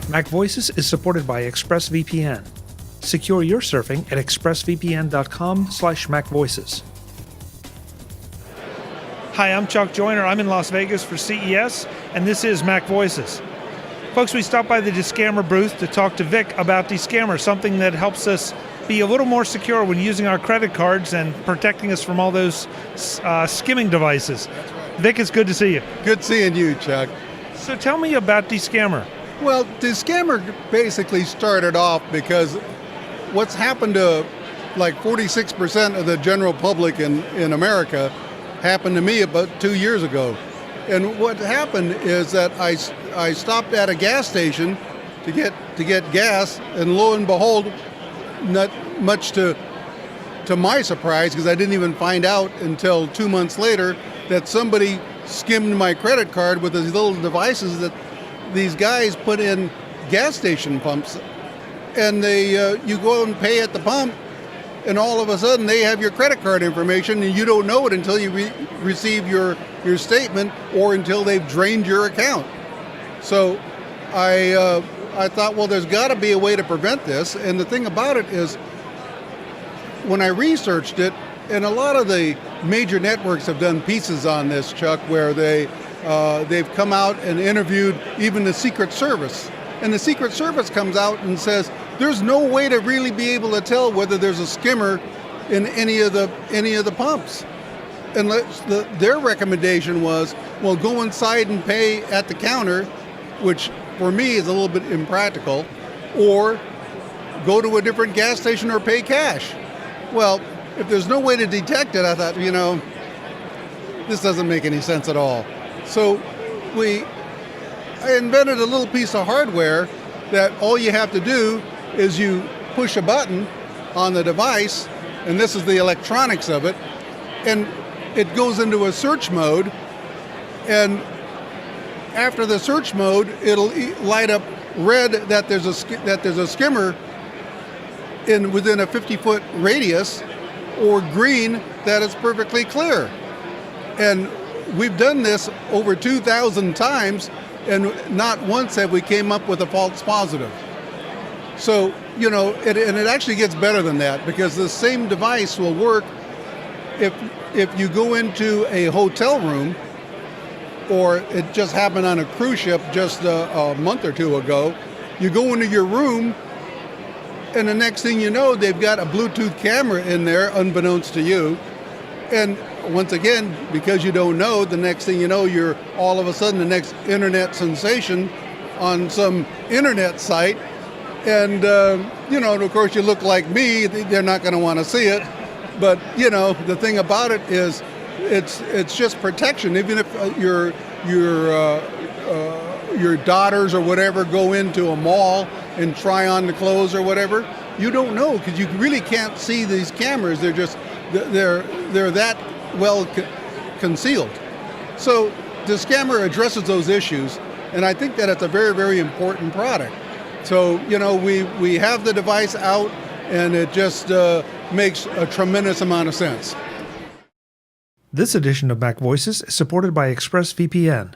MacVoices is supported by ExpressVPN. Secure your surfing at expressvpn.com/MacVoices. Hi, I'm Chuck Joyner. I'm in Las Vegas for CES, and this is MacVoices. Folks, we stopped by the DeScamer booth to talk to Vic about DeScamer, something that helps us be a little more secure when using our credit cards and protecting us from all those skimming devices. That's right. Vic, it's good to see you. Good seeing you, Chuck. So tell me about DeScamer. Well, DeScamer basically started off because what's happened to like 46% of the general public in America happened to me about 2 years ago. And what happened is that I stopped at a gas station to get gas, and lo and behold, not much to my surprise, because I didn't even find out until 2 months later that somebody skimmed my credit card with these little devices that these guys put in gas station pumps, and you go and pay at the pump, and all of a sudden they have your credit card information, and you don't know it until you receive your statement or until they've drained your account. So I thought, well, there's got to be a way to prevent this. And the thing about it is, when I researched it, and a lot of the major networks have done pieces on this, Chuck, where they've come out and interviewed even the Secret Service. And the Secret Service comes out and says there's no way to really be able to tell whether there's a skimmer in any of the pumps. And their recommendation was, well, go inside and pay at the counter, which for me is a little bit impractical, or go to a different gas station or pay cash. Well, if there's no way to detect it, I thought, this doesn't make any sense at all. So I invented a little piece of hardware that all you have to do is you push a button on the device, and this is the electronics of it, and it goes into a search mode, and after the search mode, it'll light up red that there's a skimmer within a 50-foot radius, or green that it's perfectly clear. And we've done this over 2,000 times, and not once have we came up with a false positive. So, and it actually gets better than that, because the same device will work if you go into a hotel room, or it just happened on a cruise ship just a month or two ago. You go into your room, and the next thing you know, they've got a Bluetooth camera in there, unbeknownst to you. And once again, because you don't know, the next thing you know, you're all of a sudden the next internet sensation on some internet site. And, of course, you look like me, they're not going to want to see it. But, the thing about it is it's just protection. Even if your daughters or whatever go into a mall and try on the clothes or whatever, you don't know, because you really can't see these cameras. They're that well concealed. So DeScamer addresses those issues, and I think that it's a very, very important product. So, we have the device out, and it just makes a tremendous amount of sense. This edition of MacVoices is supported by ExpressVPN.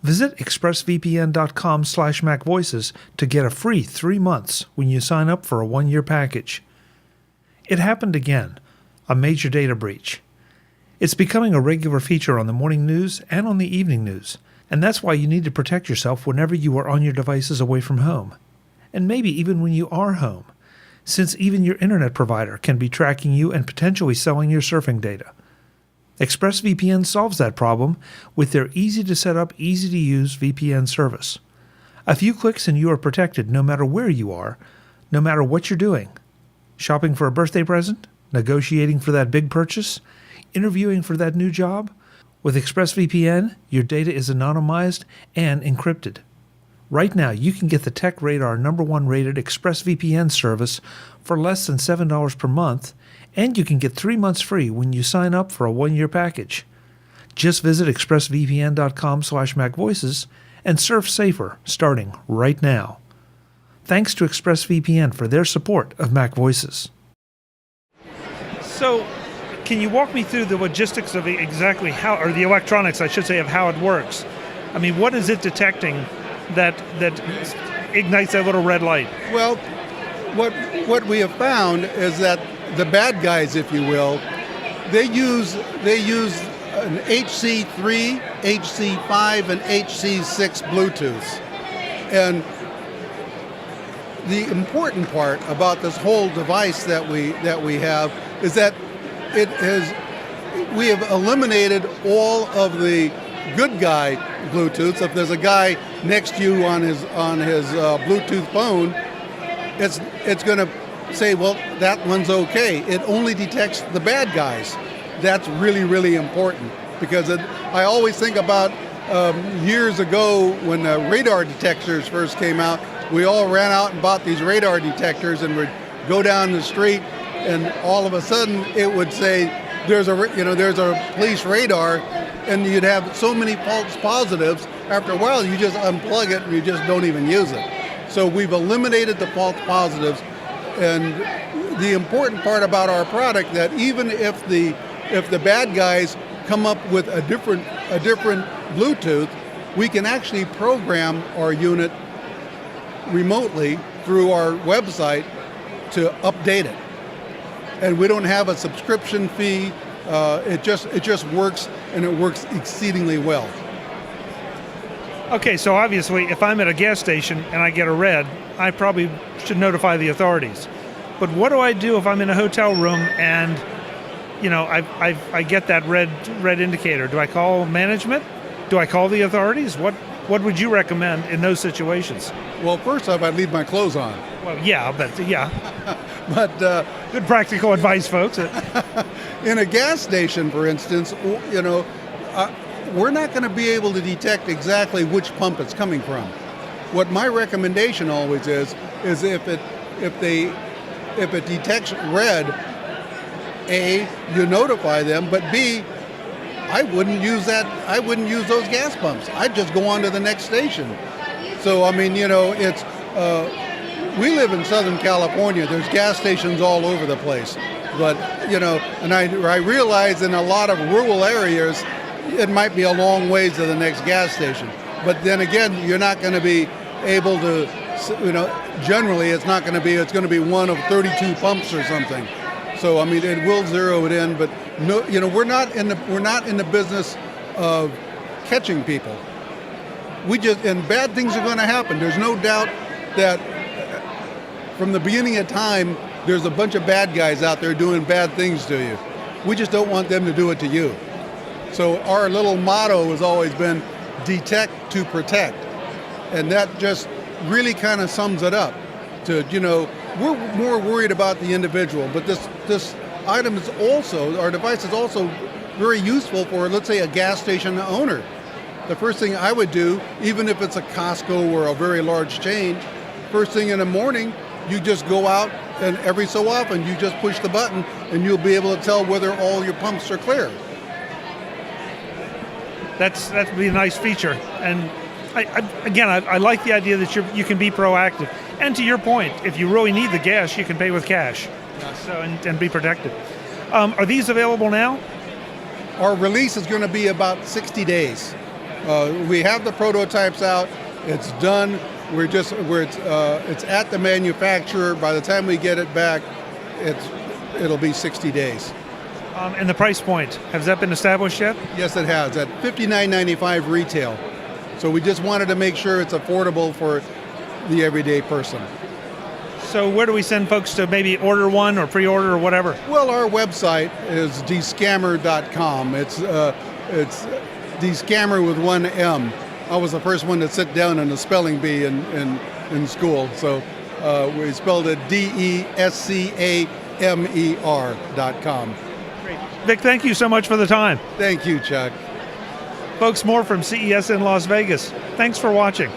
Visit expressvpn.com/MacVoices to get a free 3 months when you sign up for a 1-year package. It happened again, a major data breach. It's becoming a regular feature on the morning news and on the evening news, and that's why you need to protect yourself whenever you are on your devices away from home, and maybe even when you are home, since even your internet provider can be tracking you and potentially selling your surfing data. ExpressVPN solves that problem with their easy-to-set-up, easy-to-use VPN service. A few clicks and you are protected no matter where you are, no matter what you're doing. Shopping for a birthday present? Negotiating for that big purchase? Interviewing for that new job? With ExpressVPN, your data is anonymized and encrypted. Right now, you can get the Tech Radar #1 rated ExpressVPN service for less than $7 per month, and you can get 3 months free when you sign up for a 1-year package. Just visit expressvpn.com/MacVoices and surf safer starting right now. Thanks to ExpressVPN for their support of MacVoices. So, can you walk me through the logistics of exactly how, or the electronics, I should say, of how it works? I mean, what is it detecting that ignites that little red light? Well, what we have found is that the bad guys, if you will, they use an HC3, HC5, and HC6 Bluetooth. And the important part about this whole device that we have is that we have eliminated all of the good guy Bluetooth. If there's a guy next to you on his Bluetooth phone, it's going to say, well, that one's okay. It only detects the bad guys. That's really, really important, because I always think about years ago when the radar detectors first came out. We all ran out and bought these radar detectors and would go down the street, and all of a sudden it would say there's a police radar, and you'd have so many false positives. After a while, you just unplug it and you just don't even use it. So we've eliminated the false positives, and the important part about our product, that even if the bad guys come up with a different Bluetooth, we can actually program our unit remotely through our website to update it, and we don't have a subscription fee. It just works, and it works exceedingly well. Okay, so obviously, if I'm at a gas station and I get a red, I probably should notify the authorities. But what do I do if I'm in a hotel room and, I get that red indicator? Do I call management? Do I call the authorities? What would you recommend in those situations? Well, first off, I'd leave my clothes on. Well, yeah, But good practical advice, folks. In a gas station, for instance, we're not going to be able to detect exactly which pump it's coming from. What my recommendation always is if it detects red, A, you notify them, but B, I wouldn't use those gas pumps. I'd just go on to the next station. So, I mean, it's we live in Southern California. There's gas stations all over the place. But, and I realize in a lot of rural areas, it might be a long ways to the next gas station. But then again, you're not going to be able to, generally it's going to be one of 32 pumps or something. So, I mean, it will zero it in, but no, we're not in the business of catching people. And bad things are going to happen. There's no doubt that from the beginning of time, there's a bunch of bad guys out there doing bad things to you. We just don't want them to do it to you. So our little motto has always been detect to protect. And that just really kind of sums it up to, we're more worried about the individual, but this item is also, our device is also very useful for, let's say, a gas station owner. The first thing I would do, even if it's a Costco or a very large chain, first thing in the morning, you just go out, and every so often you just push the button and you'll be able to tell whether all your pumps are clear. That'd be a nice feature. And I like the idea that you can be proactive. And to your point, if you really need the gas, you can pay with cash. Yes. So and be protected. Are these available now? Our release is going to be about 60 days. We have the prototypes out. It's done. It's at the manufacturer. By the time we get it back, it'll be 60 days. And the price point, has that been established yet? Yes, it has, at $59.95 retail. So we just wanted to make sure it's affordable for the everyday person. So where do we send folks to maybe order one or pre-order or whatever? Well, our website is DeScamer.com. It's DeScamer with one M. I was the first one to sit down in a spelling bee in school. So we spelled it DeScamer.com. Great. Vic, thank you so much for the time. Thank you, Chuck. Folks, more from CES in Las Vegas. Thanks for watching.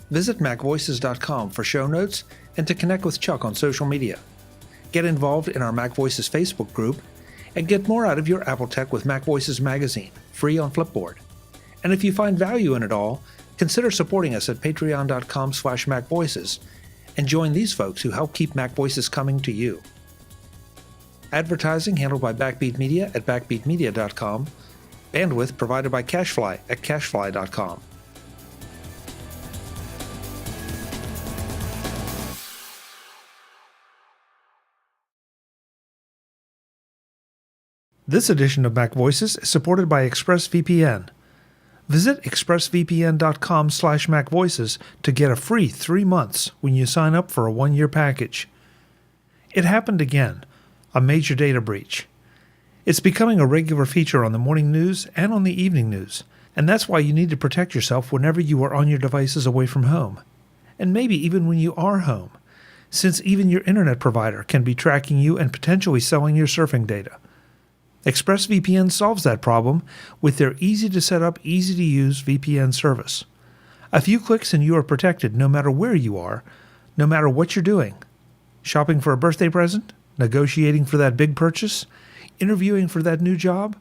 Visit MacVoices.com for show notes and to connect with Chuck on social media. Get involved in our MacVoices Facebook group and get more out of your Apple tech with MacVoices magazine, free on Flipboard. And if you find value in it all, consider supporting us at patreon.com/MacVoices and join these folks who help keep MacVoices coming to you. Advertising handled by Backbeat Media at backbeatmedia.com. Bandwidth provided by CashFly at cashfly.com. This edition of MacVoices is supported by ExpressVPN. Visit expressvpn.com/MacVoices to get a free 3 months when you sign up for a 1-year package. It happened again, a major data breach. It's becoming a regular feature on the morning news and on the evening news, and that's why you need to protect yourself whenever you are on your devices away from home, and maybe even when you are home, since even your internet provider can be tracking you and potentially selling your surfing data. ExpressVPN solves that problem with their easy-to-set-up, easy-to-use VPN service. A few clicks and you are protected no matter where you are, no matter what you're doing. Shopping for a birthday present? Negotiating for that big purchase? Interviewing for that new job?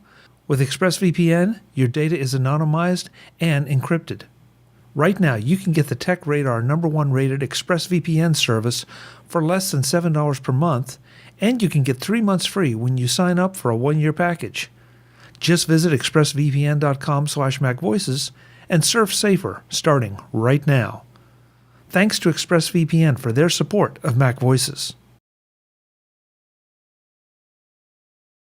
With ExpressVPN, your data is anonymized and encrypted. Right now, you can get the Tech Radar #1 rated ExpressVPN service for less than $7 per month, and you can get 3 months free when you sign up for a 1-year package. Just visit expressvpn.com/MacVoices and surf safer starting right now. Thanks to ExpressVPN for their support of MacVoices.